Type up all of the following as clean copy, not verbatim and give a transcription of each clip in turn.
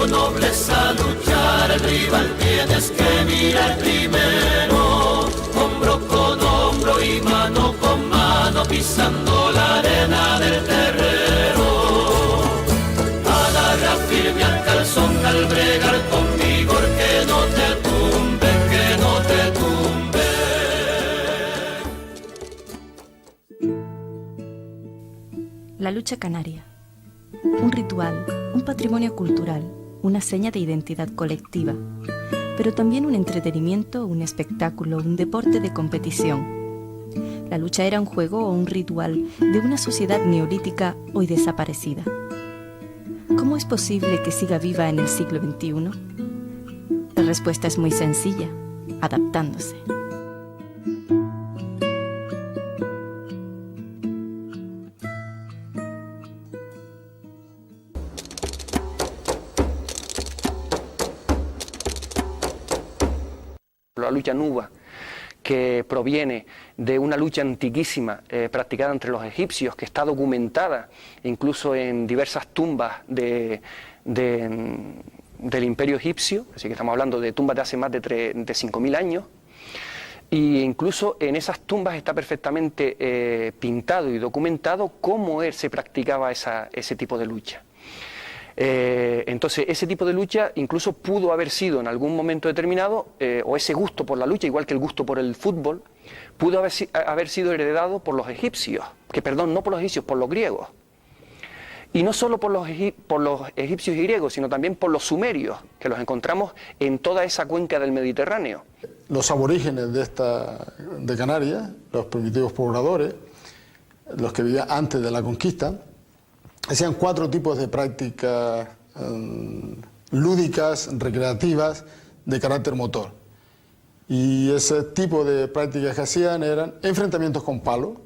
con nobleza luchar, el rival tienes que mirar primero, hombro con hombro y mano con mano, pisando la arena del terrero. Agarra firme al calzón al bregar conmigo, que no te tumbe, que no te tumbe. La lucha canaria. Un ritual, un patrimonio cultural, una seña de identidad colectiva, pero también un entretenimiento, un espectáculo, un deporte de competición. La lucha era un juego o un ritual de una sociedad neolítica hoy desaparecida. ¿Cómo es posible que siga viva en el siglo XXI? La respuesta es muy sencilla: adaptándose. La lucha nuba, que proviene de una lucha antiquísima practicada entre los egipcios, que está documentada incluso en diversas tumbas del imperio egipcio, así que estamos hablando de tumbas de hace más de 5.000 años, y incluso en esas tumbas está perfectamente pintado y documentado cómo se practicaba ese tipo de lucha. Entonces ese tipo de lucha incluso pudo haber sido en algún momento determinado, o ese gusto por la lucha, igual que el gusto por el fútbol, pudo haber sido heredado por los egipcios, no por los egipcios, por los griegos. Y no solo por los egipcios y griegos, sino también por los sumerios, que los encontramos en toda esa cuenca del Mediterráneo. Los aborígenes de Canarias, los primitivos pobladores, los que vivían antes de la conquista, hacían 4 tipos de prácticas lúdicas, recreativas, de carácter motor. Y ese tipo de prácticas que hacían eran enfrentamientos con palo.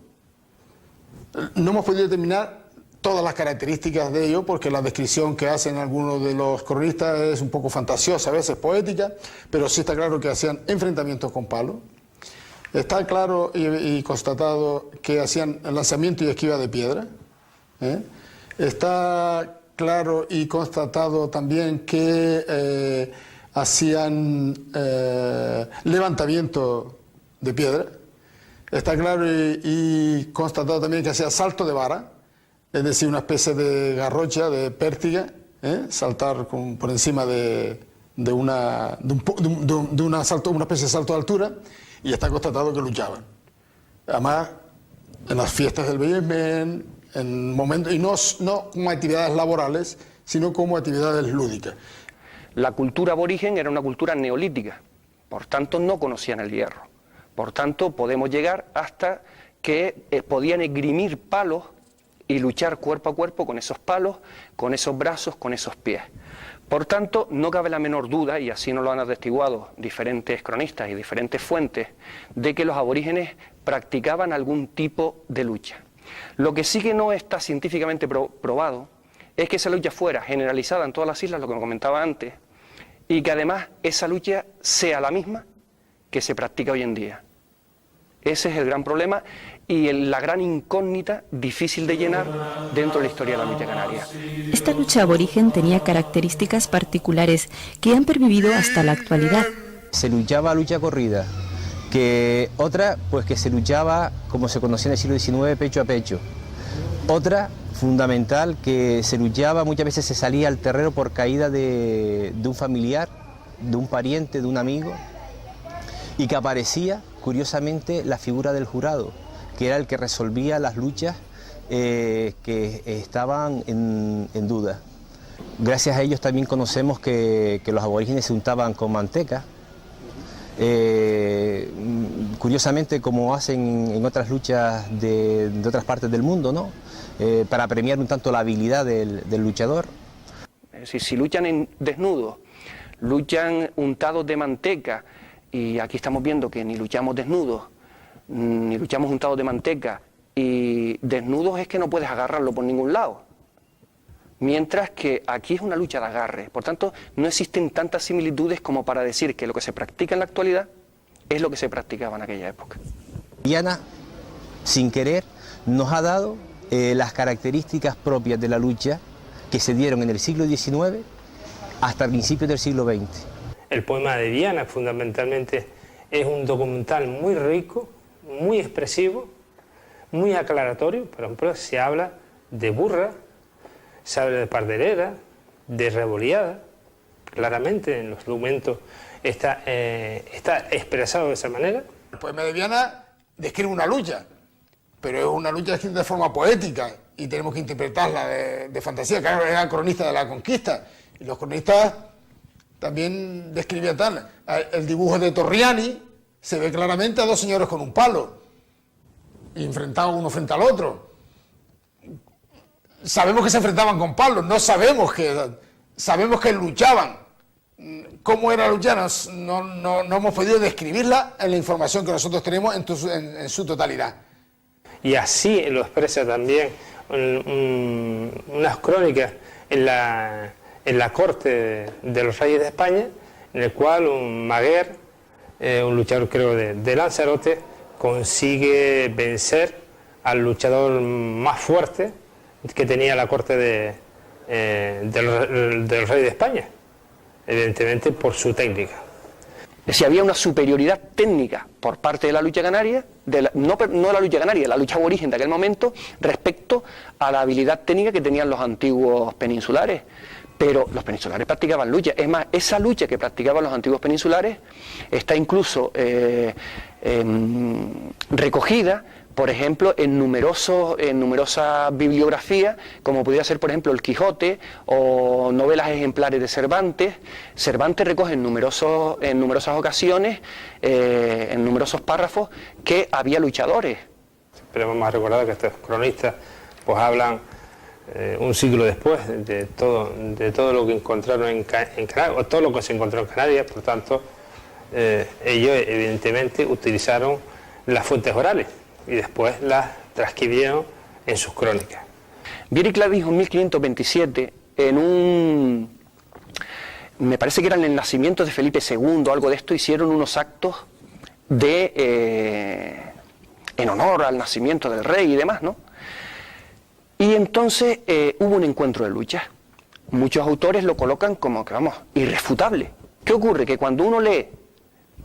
No hemos podido determinar todas las características de ello, porque la descripción que hacen algunos de los cronistas es un poco fantasiosa, a veces poética, pero sí está claro que hacían enfrentamientos con palo. Está claro y constatado que hacían lanzamiento y esquiva de piedra. Está claro y constatado también que hacían levantamiento de piedra. Está claro y constatado también que hacían salto de vara, es decir, una especie de garrocha, de pértiga, saltar por encima de una especie de salto de altura, y está constatado que luchaban. Además, en las fiestas del Bellemen, en momentos, y no como actividades laborales, sino como actividades lúdicas. La cultura aborigen era una cultura neolítica, por tanto no conocían el hierro. Por tanto podemos llegar hasta que podían esgrimir palos y luchar cuerpo a cuerpo con esos palos, con esos brazos, con esos pies. Por tanto, no cabe la menor duda, y así nos lo han atestiguado diferentes cronistas y diferentes fuentes, de que los aborígenes practicaban algún tipo de lucha. Lo que sí que no está científicamente probado es que esa lucha fuera generalizada en todas las islas, lo que me comentaba antes, y que además esa lucha sea la misma que se practica hoy en día. Ese es el gran problema y la gran incógnita difícil de llenar dentro de la historia de la lucha canaria. Esta lucha aborigen tenía características particulares que han pervivido hasta la actualidad. Se luchaba lucha corrida, que otra, pues que se luchaba, como se conocía en el siglo XIX, pecho a pecho. Otra, fundamental, que se luchaba, muchas veces se salía al terreno por caída de un familiar, de un pariente, de un amigo, y que aparecía, curiosamente, la figura del jurado, que era el que resolvía las luchas que estaban en duda. Gracias a ellos también conocemos que los aborígenes se untaban con manteca, curiosamente como hacen en otras luchas de otras partes del mundo, ¿no? Para premiar un tanto la habilidad del luchador. Es decir, si luchan desnudos, luchan untados de manteca, y aquí estamos viendo que ni luchamos desnudos, ni luchamos untados de manteca, y desnudos es que no puedes agarrarlo por ningún lado. Mientras que aquí es una lucha de agarre. Por tanto, no existen tantas similitudes como para decir que lo que se practica en la actualidad es lo que se practicaba en aquella época. Diana, sin querer, nos ha dado las características propias de la lucha que se dieron en el siglo XIX hasta principios del siglo XX. El poema de Viana fundamentalmente es un documental muy rico, muy expresivo, muy aclaratorio. Por ejemplo, se habla de burra, se habla de parderera, de revoleada. Claramente en los documentos está expresado de esa manera. El poema de Viana describe una lucha, pero es una lucha escrita de forma poética y tenemos que interpretarla de fantasía. Claro, era cronista de la conquista y los cronistas también describían tal. El dibujo de Torriani se ve claramente a dos señores con un palo, enfrentados uno frente al otro. Sabemos que se enfrentaban con palos, no sabemos que luchaban. ¿Cómo era luchar? No hemos podido describirla en la información que nosotros tenemos en su totalidad. Y así lo expresa también unas crónicas en la corte de los reyes de España, en el cual un Maguer, un luchador creo de Lanzarote, consigue vencer al luchador más fuerte que tenía la corte del rey de España, evidentemente por su técnica. Si había una superioridad técnica por parte de la lucha canaria, no la lucha canaria, la lucha aborigen de aquel momento, respecto a la habilidad técnica que tenían los antiguos peninsulares. Pero los peninsulares practicaban lucha. Es más, esa lucha que practicaban los antiguos peninsulares está incluso recogida, por ejemplo, en numerosas bibliografías, como podría ser, por ejemplo, El Quijote o novelas ejemplares de Cervantes. Cervantes recoge en numerosas ocasiones, en numerosos párrafos, que había luchadores. Pero vamos a recordar que estos cronistas pues hablan un siglo después de todo lo que encontraron en Canarias, o todo lo que se encontró en Canarias. Por tanto, ellos evidentemente utilizaron las fuentes orales y después las transcribieron en sus crónicas. Viera y Clavijo en 1527, me parece que era en el nacimiento de Felipe II, algo de esto, hicieron unos actos en honor al nacimiento del rey y demás, ¿no? Y entonces hubo un encuentro de lucha. Muchos autores lo colocan como que, vamos, irrefutable. ¿Qué ocurre? Que cuando uno lee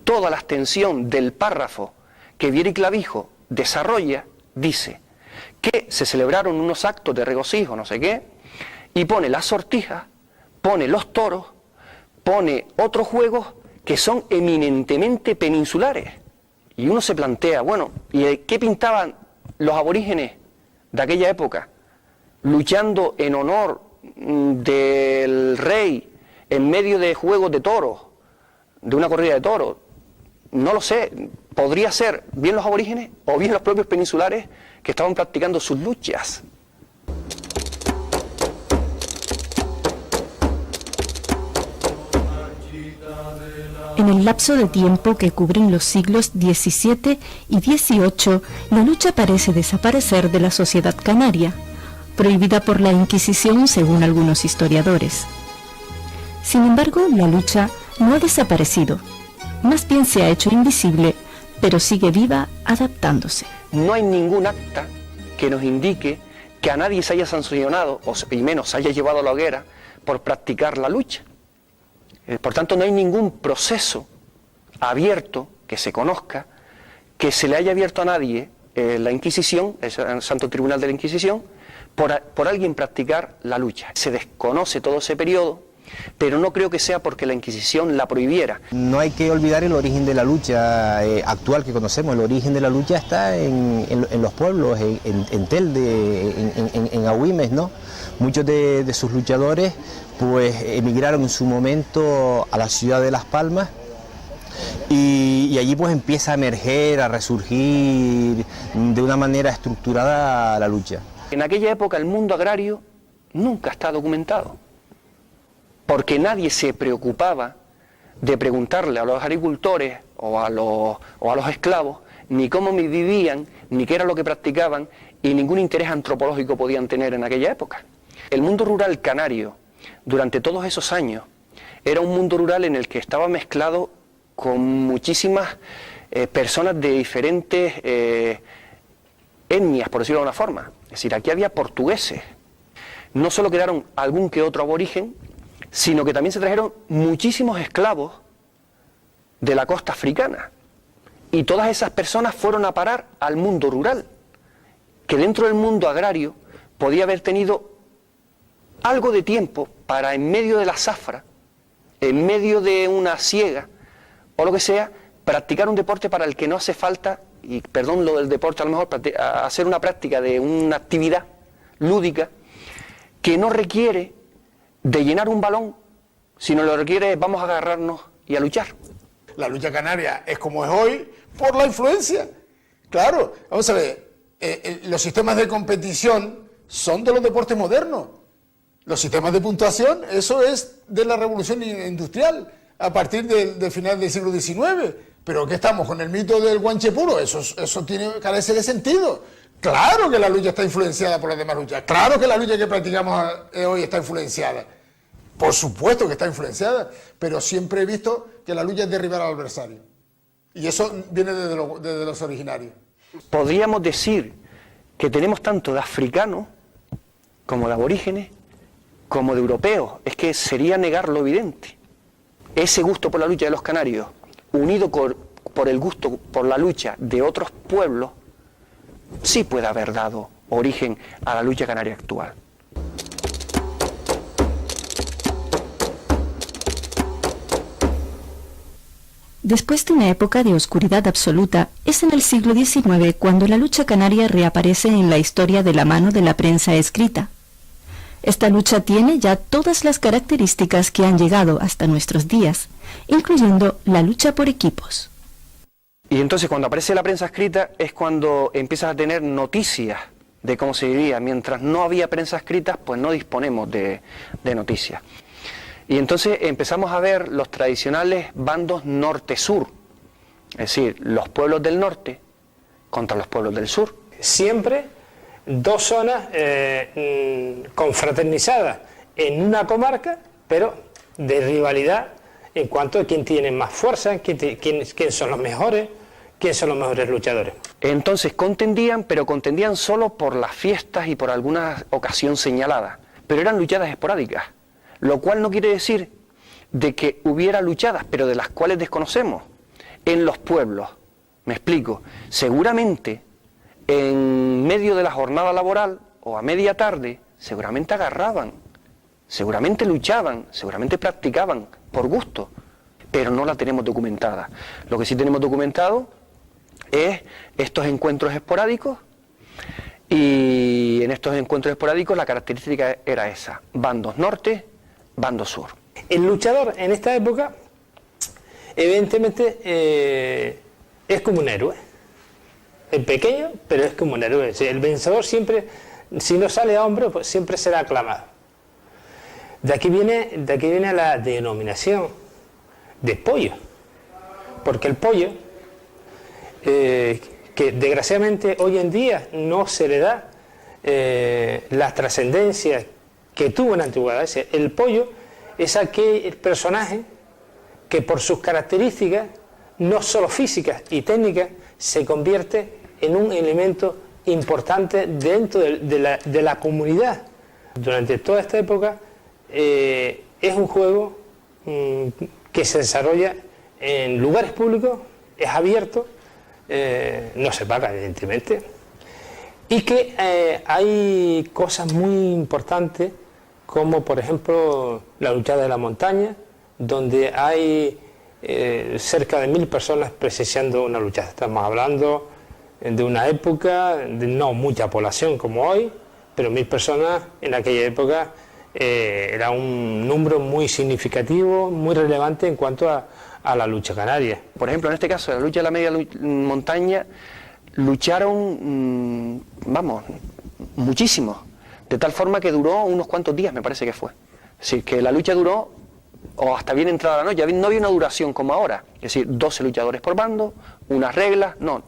toda la extensión del párrafo que Viera y Clavijo desarrolla, dice que se celebraron unos actos de regocijo, no sé qué, y pone las sortijas, pone los toros, pone otros juegos que son eminentemente peninsulares. Y uno se plantea, bueno, ¿y qué pintaban los aborígenes de aquella época? Luchando en honor del rey en medio de juegos de toros, de una corrida de toros. No lo sé, podría ser bien los aborígenes o bien los propios peninsulares que estaban practicando sus luchas. En el lapso de tiempo que cubren los siglos XVII y XVIII, la lucha parece desaparecer de la sociedad canaria, prohibida por la Inquisición según algunos historiadores. Sin embargo, la lucha no ha desaparecido, más bien se ha hecho invisible, pero sigue viva adaptándose. No hay ningún acta que nos indique que a nadie se haya sancionado, y menos se haya llevado a la hoguera, por practicar la lucha. Por tanto, no hay ningún proceso abierto que se conozca, que se le haya abierto a nadie la Inquisición, el Santo Tribunal de la Inquisición, por alguien practicar la lucha. Se desconoce todo ese periodo, pero no creo que sea porque la Inquisición la prohibiera. No hay que olvidar el origen de la lucha actual que conocemos. El origen de la lucha está en los pueblos, en Telde, en Agüimes, ¿no? Muchos de sus luchadores pues emigraron en su momento a la ciudad de Las Palmas y allí pues empieza a emerger, a resurgir de una manera estructurada la lucha. En aquella época el mundo agrario nunca está documentado, porque nadie se preocupaba de preguntarle a los agricultores o a los esclavos ni cómo vivían, ni qué era lo que practicaban, y ningún interés antropológico podían tener en aquella época. El mundo rural canario, durante todos esos años, era un mundo rural en el que estaba mezclado con muchísimas personas de diferentes etnias, por decirlo de una forma. Es decir, aquí había portugueses. No solo quedaron algún que otro aborigen, sino que también se trajeron muchísimos esclavos de la costa africana. Y todas esas personas fueron a parar al mundo rural, que dentro del mundo agrario podía haber tenido algo de tiempo para, en medio de la zafra, en medio de una siega o lo que sea, practicar un deporte para el que no hace falta, y perdón lo del deporte, a lo mejor hacer una práctica de una actividad lúdica que no requiere de llenar un balón, sino lo requiere vamos a agarrarnos y a luchar. La lucha canaria es como es hoy por la influencia. Claro, vamos a ver, los sistemas de competición son de los deportes modernos. Los sistemas de puntuación, eso es de la revolución industrial, a partir del final del siglo XIX. Pero ¿qué estamos con el mito del guanche puro? Eso carece de sentido. Claro que la lucha está influenciada por las demás luchas. Claro que la lucha que practicamos hoy está influenciada. Por supuesto que está influenciada, pero siempre he visto que la lucha es derribar al adversario. Y eso viene desde los originarios. Podríamos decir que tenemos tanto de africanos como de aborígenes, como de europeos. Es que sería negar lo evidente. Ese gusto por la lucha de los canarios, unido por el gusto por la lucha de otros pueblos, sí puede haber dado origen a la lucha canaria actual. Después de una época de oscuridad absoluta, es en el siglo XIX cuando la lucha canaria reaparece en la historia de la mano de la prensa escrita. Esta lucha tiene ya todas las características que han llegado hasta nuestros días, incluyendo la lucha por equipos. Y entonces cuando aparece la prensa escrita es cuando empiezas a tener noticias de cómo se vivía. Mientras no había prensa escrita, pues no disponemos de noticias. Y entonces empezamos a ver los tradicionales bandos norte-sur, es decir, los pueblos del norte contra los pueblos del sur. Siempre dos zonas confraternizadas en una comarca, pero de rivalidad en cuanto a quién tiene más fuerza, quién son los mejores, quién son los mejores luchadores. Entonces contendían, pero contendían solo por las fiestas y por alguna ocasión señalada, pero eran luchadas esporádicas. Lo cual no quiere decir de que hubiera luchadas, pero de las cuales desconocemos, en los pueblos. Me explico. Seguramente, en medio de la jornada laboral o a media tarde, seguramente agarraban, seguramente luchaban, seguramente practicaban por gusto, pero no la tenemos documentada. Lo que sí tenemos documentado es estos encuentros esporádicos, y en estos encuentros esporádicos la característica era esa: bandos norte, bando sur. El luchador en esta época, evidentemente, es como un héroe. Es pequeño, pero es como un héroe. El vencedor siempre, si no sale a hombre, pues siempre será aclamado. De aquí viene la denominación de pollo. Porque el pollo, que desgraciadamente hoy en día no se le da la trascendencia que tuvo en la antigüedad. El pollo es aquel personaje que por sus características, no solo físicas y técnicas, se convierte en un elemento importante dentro de la comunidad. Durante toda esta época es un juego que se desarrolla en lugares públicos, es abierto, no se paga evidentemente, y que hay cosas muy importantes, como por ejemplo la luchada de la montaña, donde hay cerca de 1000 personas presenciando una luchada. Estamos hablando de una época de no mucha población como hoy, pero 1000 personas en aquella época era un número muy significativo, muy relevante en cuanto a la lucha canaria. Por ejemplo, en este caso, la lucha de la media montaña, lucharon, muchísimo, de tal forma que duró unos cuantos días, me parece que fue. Es decir, que la lucha duró, o hasta bien entrada la noche, no había una duración como ahora, es decir, 12 luchadores por bando, unas reglas, no.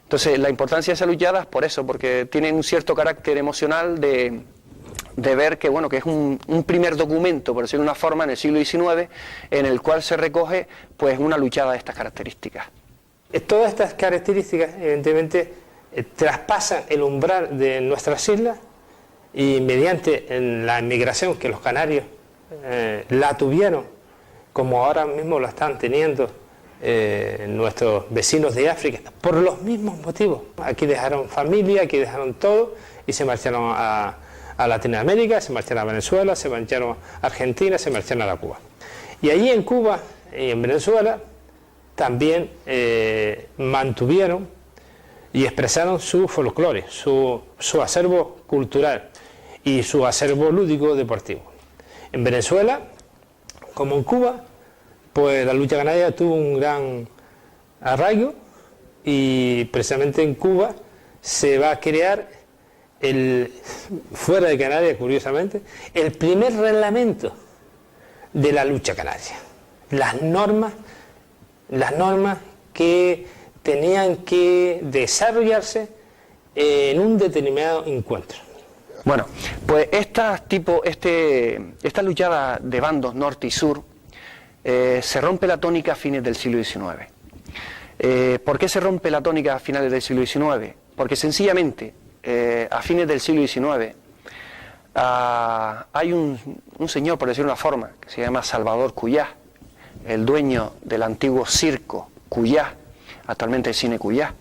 Entonces, la importancia de esas luchadas, por eso, porque tienen un cierto carácter emocional de ver que, bueno, que es un primer documento, por decirlo de una forma, en el siglo XIX, en el cual se recoge, pues, una luchada de estas características. Todas estas características, evidentemente, traspasan el umbral de nuestras islas, y mediante la inmigración que los canarios la tuvieron, como ahora mismo la están teniendo nuestros vecinos de África, por los mismos motivos. Aquí dejaron familia, aquí dejaron todo y se marcharon a Latinoamérica, se marcharon a Venezuela, se marcharon a Argentina, se marcharon a Cuba. Y allí en Cuba y en Venezuela también mantuvieron y expresaron su folclore, su acervo cultural y su acervo lúdico deportivo. En Venezuela, como en Cuba, pues la lucha canaria tuvo un gran arraigo y precisamente en Cuba se va a crear, fuera de Canarias curiosamente, el primer reglamento de la lucha canaria. Las normas que tenían que desarrollarse en un determinado encuentro. Bueno, pues esta luchada de bandos norte y sur se rompe la tónica a fines del siglo XIX. ¿Por qué se rompe la tónica a finales del siglo XIX? Porque sencillamente a fines del siglo XIX hay un señor, por decirlo de una forma, que se llama Salvador Cuyá, el dueño del antiguo circo Cuyá, actualmente el cine Cuyá.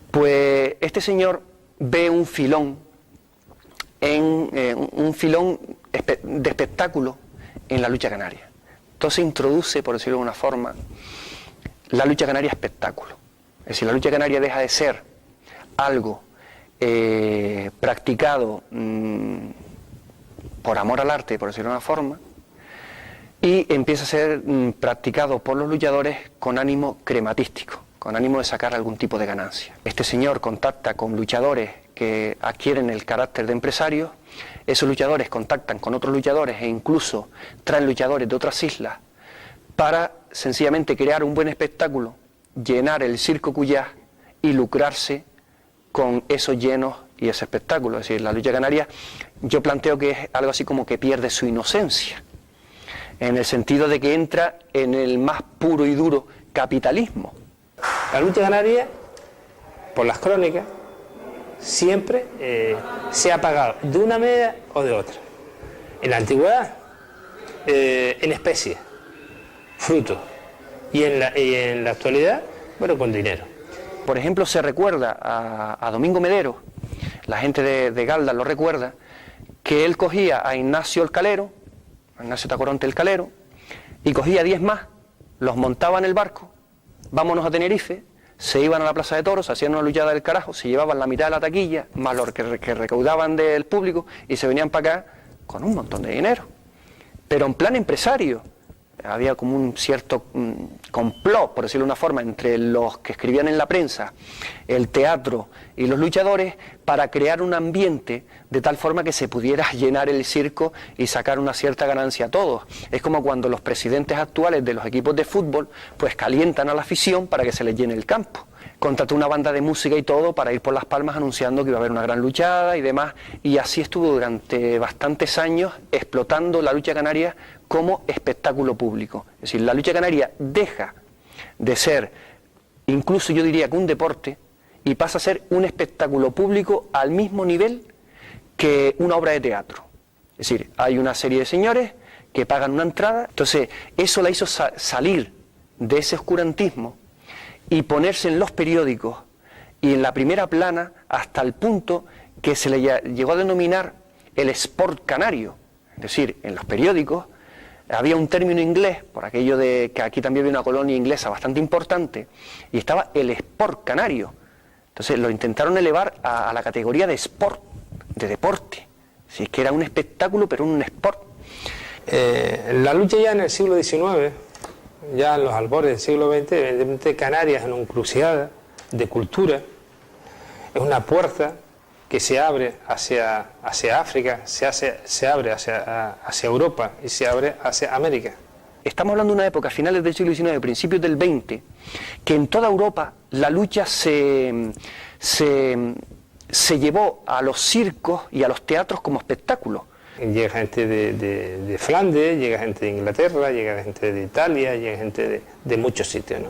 Pues este señor ve un filón de espectáculo en la lucha canaria. Entonces introduce, por decirlo de una forma, la lucha canaria espectáculo. Es decir, la lucha canaria deja de ser algo practicado por amor al arte, por decirlo de una forma, y empieza a ser practicado por los luchadores con ánimo crematístico, con ánimo de sacar algún tipo de ganancia. Este señor contacta con luchadores que adquieren el carácter de empresarios, esos luchadores contactan con otros luchadores e incluso traen luchadores de otras islas para sencillamente crear un buen espectáculo, llenar el circo Cuyá y lucrarse con esos llenos y ese espectáculo. Es decir, la lucha canaria yo planteo que es algo así como que pierde su inocencia, en el sentido de que entra en el más puro y duro capitalismo. La lucha canaria, por las crónicas, siempre se ha pagado de una manera o de otra. En la antigüedad, en especie, fruto, y en la actualidad, bueno, con dinero. Por ejemplo, se recuerda a Domingo Medero, la gente de Galda lo recuerda, que él cogía a Ignacio el Calero, a Ignacio Tacoronte el Calero, y cogía 10 más, los montaba en el barco, vámonos a Tenerife, se iban a la Plaza de Toros, hacían una luchada del carajo, se llevaban la mitad de la taquilla, más lo que recaudaban del público, y se venían para acá con un montón de dinero. Pero en plan empresario, había como un cierto complot, por decirlo de una forma, entre los que escribían en la prensa, el teatro y los luchadores, para crear un ambiente de tal forma que se pudiera llenar el circo y sacar una cierta ganancia a todos. Es como cuando los presidentes actuales de los equipos de fútbol pues calientan a la afición para que se les llene el campo. Contrató una banda de música y todo para ir por Las Palmas anunciando que iba a haber una gran luchada y demás, y así estuvo durante bastantes años explotando la lucha canaria como espectáculo público. Es decir, la lucha canaria deja de ser, incluso yo diría que un deporte, y pasa a ser un espectáculo público al mismo nivel que una obra de teatro. Es decir, hay una serie de señores que pagan una entrada, entonces eso la hizo salir de ese oscurantismo y ponerse en los periódicos y en la primera plana hasta el punto que se le llegó a denominar el sport canario. Es decir, en los periódicos había un término inglés, por aquello de que aquí también había una colonia inglesa bastante importante, y estaba el sport canario. Entonces lo intentaron elevar a la categoría de sport, de deporte. Si es que era un espectáculo, pero un sport. La lucha ya en el siglo XIX, ya en los albores del siglo XX, evidentemente Canarias es una encrucijada de cultura, es una puerta que se abre hacia África, se abre hacia Europa y se abre hacia América. Estamos hablando de una época, finales del siglo XIX, principios del XX, que en toda Europa la lucha se llevó a los circos y a los teatros como espectáculo. Llega gente de Flandes, llega gente de Inglaterra, llega gente de Italia, llega gente de muchos sitios, ¿no?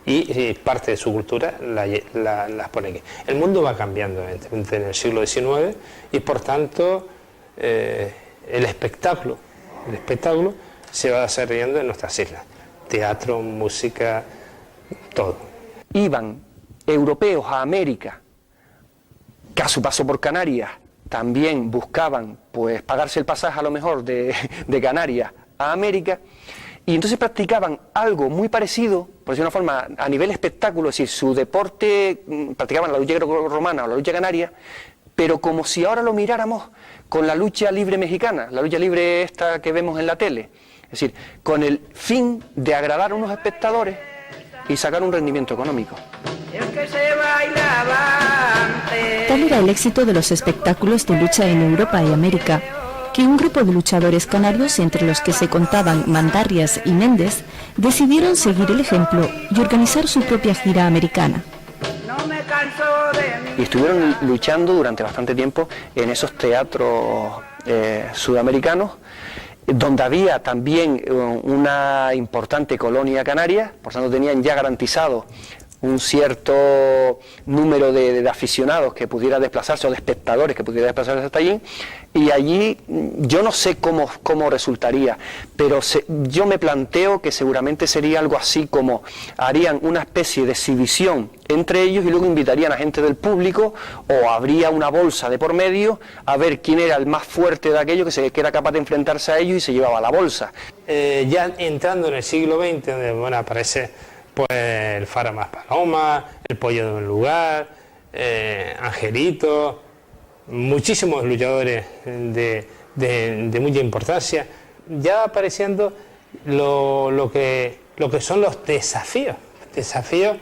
Y parte de su cultura las pone aquí. El mundo va cambiando evidentemente en el siglo XIX y por tanto el espectáculo el espectáculo se va desarrollando en nuestras islas. Teatro, música, todo. Iban europeos a América, que a su paso por Canarias también buscaban pues pagarse el pasaje a lo mejor de Canarias a América, y entonces practicaban algo muy parecido, por decirlo de una forma, a nivel espectáculo, es decir, su deporte, practicaban la lucha grecorromana o la lucha canaria, pero como si ahora lo miráramos con la lucha libre mexicana, la lucha libre esta que vemos en la tele, es decir, con el fin de agradar a unos espectadores y sacar un rendimiento económico. Tal era el éxito de los espectáculos de lucha en Europa y América, que un grupo de luchadores canarios, entre los que se contaban Mandarrias y Méndez, decidieron seguir el ejemplo y organizar su propia gira americana. Y estuvieron luchando durante bastante tiempo en esos teatros sudamericanos, donde había también una importante colonia canaria, por tanto tenían ya garantizado un cierto número de aficionados que pudiera desplazarse, o de espectadores que pudiera desplazarse hasta allí, y allí yo no sé cómo resultaría, pero yo me planteo que seguramente sería algo así como harían una especie de exhibición entre ellos y luego invitarían a gente del público, o habría una bolsa de por medio a ver quién era el más fuerte de aquello que era capaz de enfrentarse a ellos y se llevaba la bolsa. Ya entrando en el siglo XX, donde bueno, aparece pues el Fara más Paloma, el Pollo de un Lugar, Angelito, muchísimos luchadores de mucha importancia, ya apareciendo lo que son los desafíos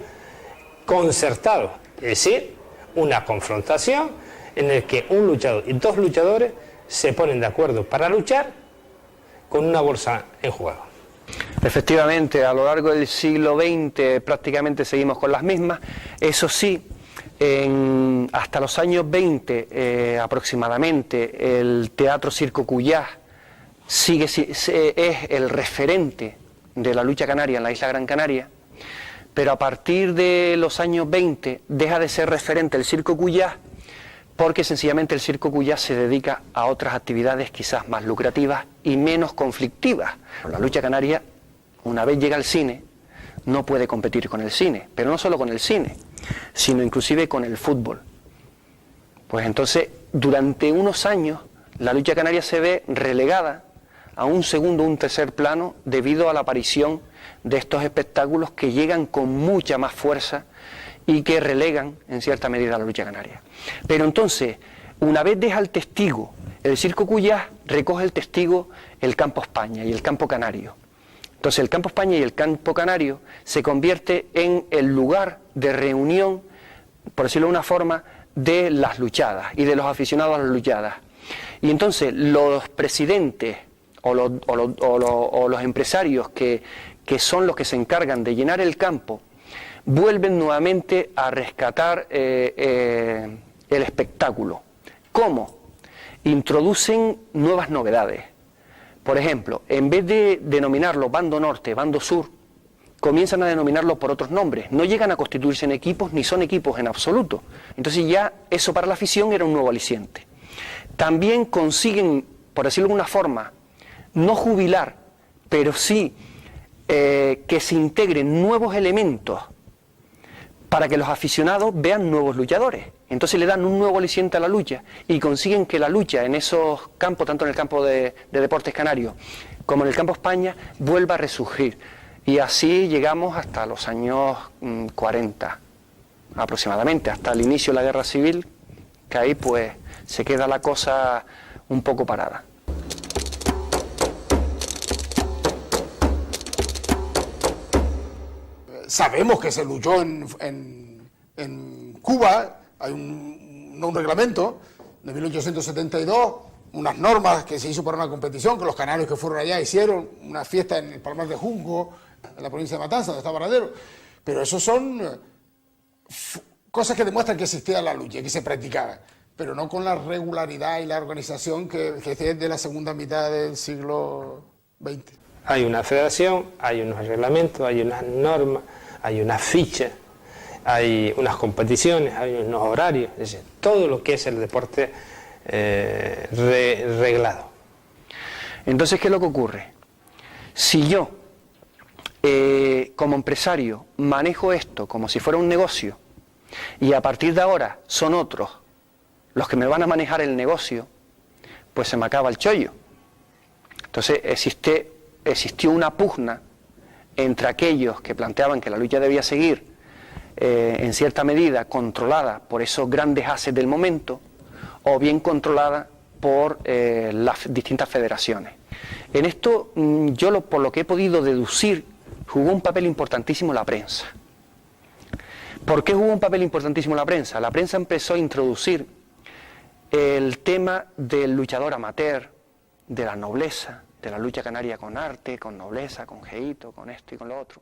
concertados, es decir, una confrontación en el que un luchador y dos luchadores se ponen de acuerdo para luchar con una bolsa en juego. Efectivamente, a lo largo del siglo XX prácticamente seguimos con las mismas. Eso sí, hasta los años 20 aproximadamente, el Teatro Circo Cuyás es el referente de la lucha canaria en la isla Gran Canaria, pero a partir de los años 20 deja de ser referente el Circo Cuyás, porque sencillamente el Circo Cuyás se dedica a otras actividades quizás más lucrativas y menos conflictivas. La lucha canaria, una vez llega al cine, no puede competir con el cine, pero no solo con el cine, sino inclusive con el fútbol. Pues entonces, durante unos años, la lucha canaria se ve relegada a un segundo o un tercer plano debido a la aparición de estos espectáculos que llegan con mucha más fuerza y que relegan en cierta medida a la lucha canaria. Pero entonces, una vez deja el testigo, el Circo Cuyás recoge el testigo el Campo España y el Campo Canario. Entonces el Campo España y el Campo Canario se convierte en el lugar de reunión, por decirlo de una forma, de las luchadas y de los aficionados a las luchadas. Y entonces los presidentes o los empresarios que son los que se encargan de llenar el campo, vuelven nuevamente a rescatar el espectáculo. ¿Cómo? Introducen nuevas novedades. Por ejemplo, en vez de denominarlo bando norte, bando sur, comienzan a denominarlo por otros nombres. No llegan a constituirse en equipos, ni son equipos en absoluto. Entonces ya eso para la afición era un nuevo aliciente. También consiguen, por decirlo de alguna forma, no jubilar, pero sí que se integren nuevos elementos para que los aficionados vean nuevos luchadores. Entonces le dan un nuevo aliciente a la lucha y consiguen que la lucha en esos campos, tanto en el campo de deportes canarios como en el campo España, vuelva a resurgir. Y así llegamos hasta los años 40 aproximadamente, hasta el inicio de la Guerra Civil, que ahí pues se queda la cosa un poco parada. Sabemos que se luchó en Cuba, hay un reglamento de 1872, unas normas que se hizo para una competición, que los canarios que fueron allá hicieron una fiesta en el Palmar de Junco, en la provincia de Matanzas, donde está Varadero, pero eso son cosas que demuestran que existía la lucha, que se practicaba, pero no con la regularidad y la organización que es de la segunda mitad del siglo XX. Hay una federación, hay unos reglamentos, hay unas normas, hay unas fichas, hay unas competiciones, hay unos horarios, es decir, todo lo que es el deporte reglado. Entonces, ¿qué es lo que ocurre? Si yo, como empresario, manejo esto como si fuera un negocio, y a partir de ahora son otros los que me van a manejar el negocio, pues se me acaba el chollo. Entonces existió una pugna entre aquellos que planteaban que la lucha debía seguir en cierta medida controlada por esos grandes ases del momento, o bien controlada por las distintas federaciones. En esto, por lo que he podido deducir, jugó un papel importantísimo la prensa. ¿Por qué jugó un papel importantísimo la prensa? La prensa empezó a introducir el tema del luchador amateur, de la nobleza, de la lucha canaria con arte, con nobleza, con geíto, con esto y con lo otro.